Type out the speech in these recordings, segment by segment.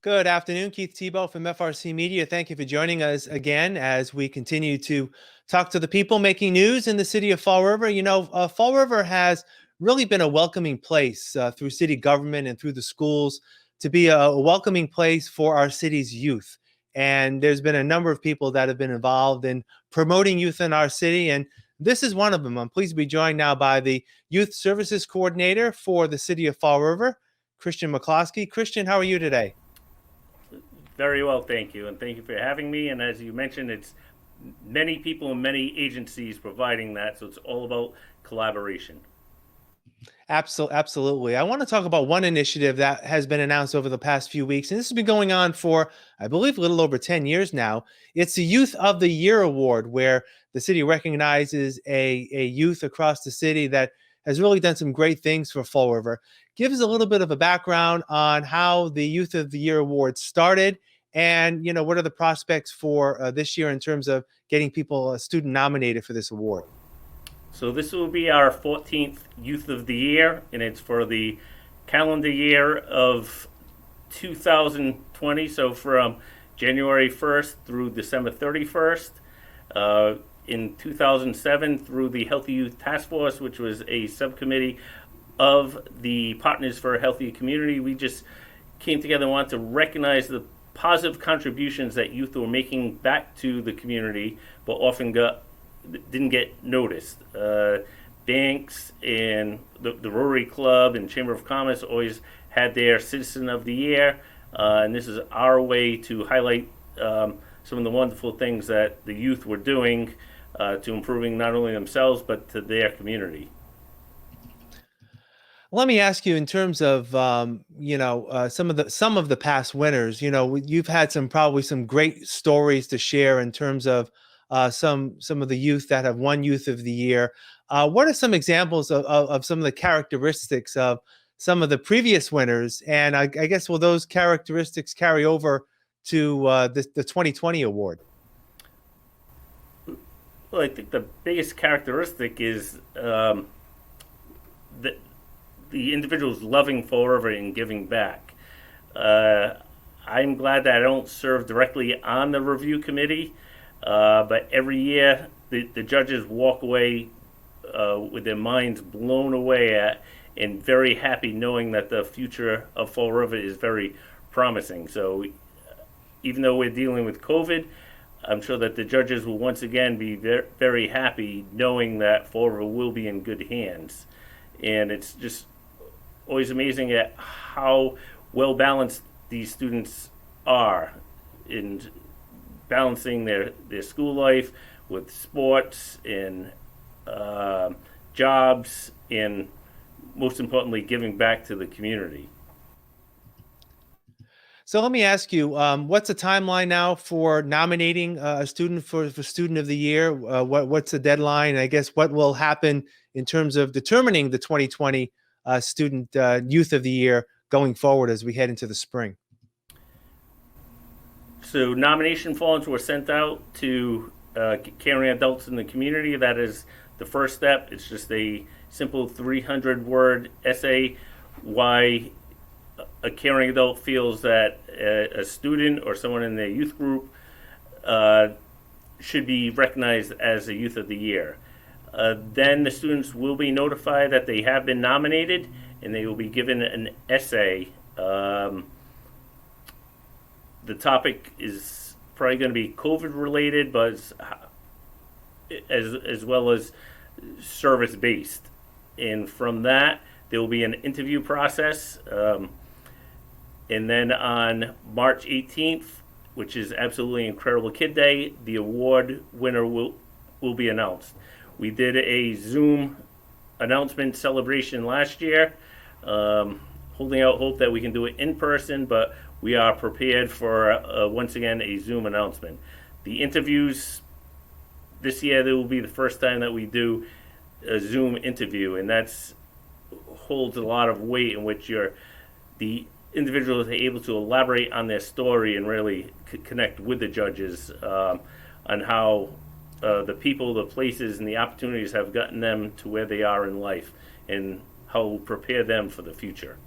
Good afternoon, Keith Tebow from FRCMedia. Thank you for joining us again as we continue to talk to the people making news in the city of Fall River. Fall River has really been a welcoming place through city government and through the schools to be a welcoming place for our city's youth. And there's been a number of people that have been involved in promoting youth in our city. And this is one of them. I'm pleased to be joined now by the Youth Services Coordinator for the city of Fall River, Christian McCloskey. Christian, how are you today? Very well, thank you, and thank you for having me. And as you mentioned, it's many people and many agencies providing that, so it's all about collaboration. Absolutely. I want to talk about one initiative that has been announced over the past few weeks, and this has been going on for, I believe, a little over 10 years now. It's the Youth of the Year Award, where the city recognizes a youth across the city that has really done some great things for Fall River. Give us a little bit of a background on how the Youth of the Year Award started, and what are the prospects for this year in terms of getting people student nominated for this award. So this will be our 14th Youth of the Year, and it's for the calendar year of 2020. So from January 1st through December 31st. In 2007 through the Healthy Youth Task Force, which was a subcommittee of the Partners for a Healthier Community. We just came together and wanted to recognize the positive contributions that youth were making back to the community, but often didn't get noticed. Banks and the Rotary Club and Chamber of Commerce always had their Citizen of the Year, and this is our way to highlight some of the wonderful things that the youth were doing to improving not only themselves but to their community. Let me ask you, in terms of some of the past winners. You've had probably some great stories to share in terms of some of the youth that have won Youth of the Year. What are some examples of some of the characteristics of some of the previous winners? And I guess, will those characteristics carry over to the 2020 award? Well, I think the biggest characteristic is that the individuals loving Fall River and giving back. I'm glad that I don't serve directly on the review committee, but every year the judges walk away with their minds blown away at and very happy knowing that the future of Fall River is very promising. So even though we're dealing with COVID, I'm sure that the judges will once again be very, very happy knowing that Fall River will be in good hands. And it's just always amazing at how well balanced these students are in balancing their school life with sports and jobs, and most importantly, giving back to the community. So let me ask you, what's the timeline now for nominating a student for Student of the Year? What's the deadline? I guess what will happen in terms of determining the 2020 Student Youth of the Year going forward as we head into the spring? So nomination forms were sent out to caring adults in the community. That is the first step. It's just a simple 300-word essay why a caring adult feels that a student or someone in their youth group should be recognized as a Youth of the Year. Then the students will be notified that they have been nominated, and they will be given an essay. The topic is probably going to be COVID related, but as well as service based. And from that, there will be an interview process. And then on March 18th, which is absolutely incredible Kid Day, the award winner will be announced. We did a Zoom announcement celebration last year, holding out hope that we can do it in person, but we are prepared for, once again, a Zoom announcement. The interviews this year, there will be the first time that we do a Zoom interview, and that's holds a lot of weight in which the individuals are able to elaborate on their story and really connect with the judges on how the people, the places, and the opportunities have gotten them to where they are in life, and how prepare them for the future.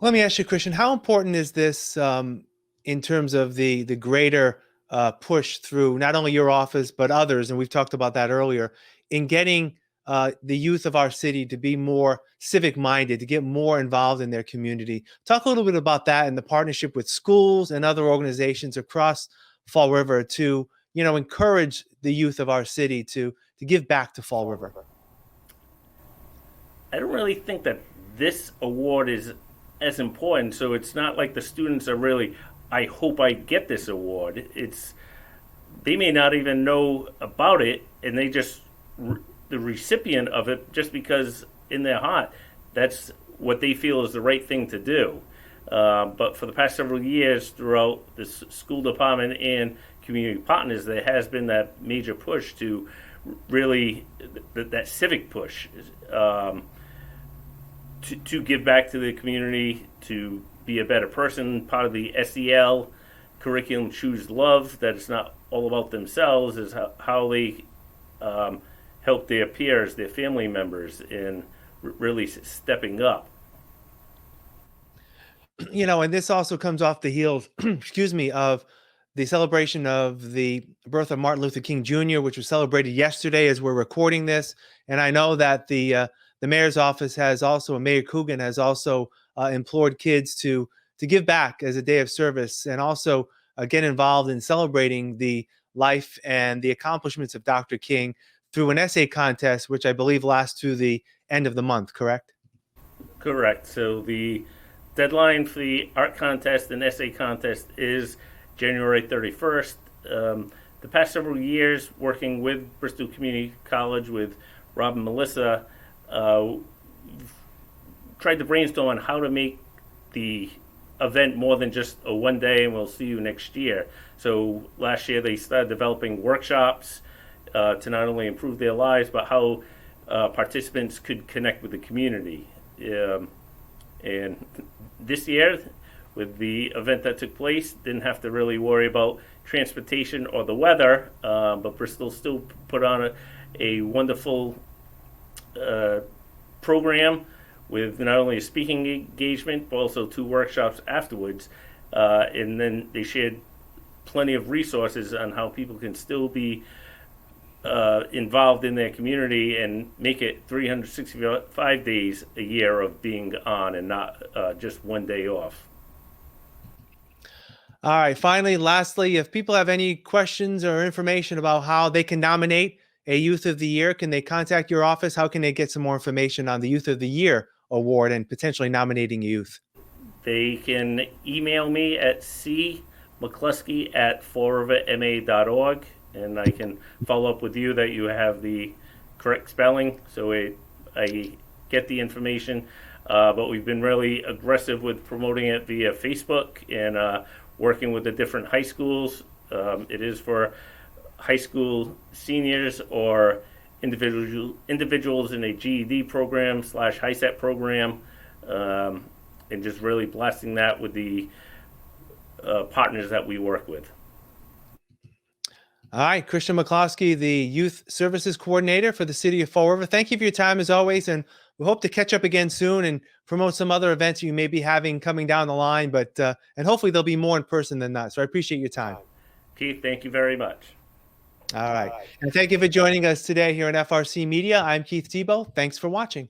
Let me ask you, Christian, how important is this in terms of the greater push through not only your office but others, and we've talked about that earlier, in getting the youth of our city to be more civic minded, to get more involved in their community? Talk a little bit about that and the partnership with schools and other organizations across Fall River to encourage the youth of our city to give back to Fall River. I don't really think that this award is as important. So it's not like the students are really, I hope I get this award. It's they may not even know about it, and they just the recipient of it just because in their heart that's what they feel is the right thing to do. But for the past several years, throughout the school department and community partners, there has been that major push to really that civic push. To give back to the community, to be a better person, part of the SEL curriculum Choose Love, that it's not all about themselves, is how they help their peers, their family members, in really stepping up. And this also comes off the heels, excuse me, of the celebration of the birth of Martin Luther King Jr., which was celebrated yesterday as we're recording this. And I know that the mayor's office has also, Mayor Coogan has also implored kids to give back as a day of service, and also get involved in celebrating the life and the accomplishments of Dr. King through an essay contest, which I believe lasts to the end of the month, correct? Correct. So the deadline for the art contest and essay contest is January 31st. The past several years, working with Bristol Community College, with Rob and Melissa, tried to brainstorm on how to make the event more than just a one day and we'll see you next year. So last year they started developing workshops to not only improve their lives but how participants could connect with the community. And this year, with the event that took place, didn't have to really worry about transportation or the weather, but Bristol still put on a wonderful program with not only a speaking engagement but also two workshops afterwards. And then they shared plenty of resources on how people can still be involved in their community and make it 365 days a year of being on and not just one day off. All right. Finally, lastly, if people have any questions or information about how they can nominate a Youth of the Year, can they contact your office? How can they get some more information on the Youth of the Year award and potentially nominating a youth? They can email me at cmccloskey@fallriverma.org, and I can follow up with you that you have the correct spelling, so I get the information. But we've been really aggressive with promoting it via Facebook and working with the different high schools. It is for high school seniors or individuals in a GED program / HiSET program, and just really blasting that with the partners that we work with. All right, Christian McCloskey, the Youth Services Coordinator for the City of Fall River. Thank you for your time as always, and we hope to catch up again soon and promote some other events you may be having coming down the line. But and hopefully there'll be more in person than that. So I appreciate your time. Keith, thank you very much. All right, and thank you for joining us today here on FRC Media. I'm Keith Tebow. Thanks for watching.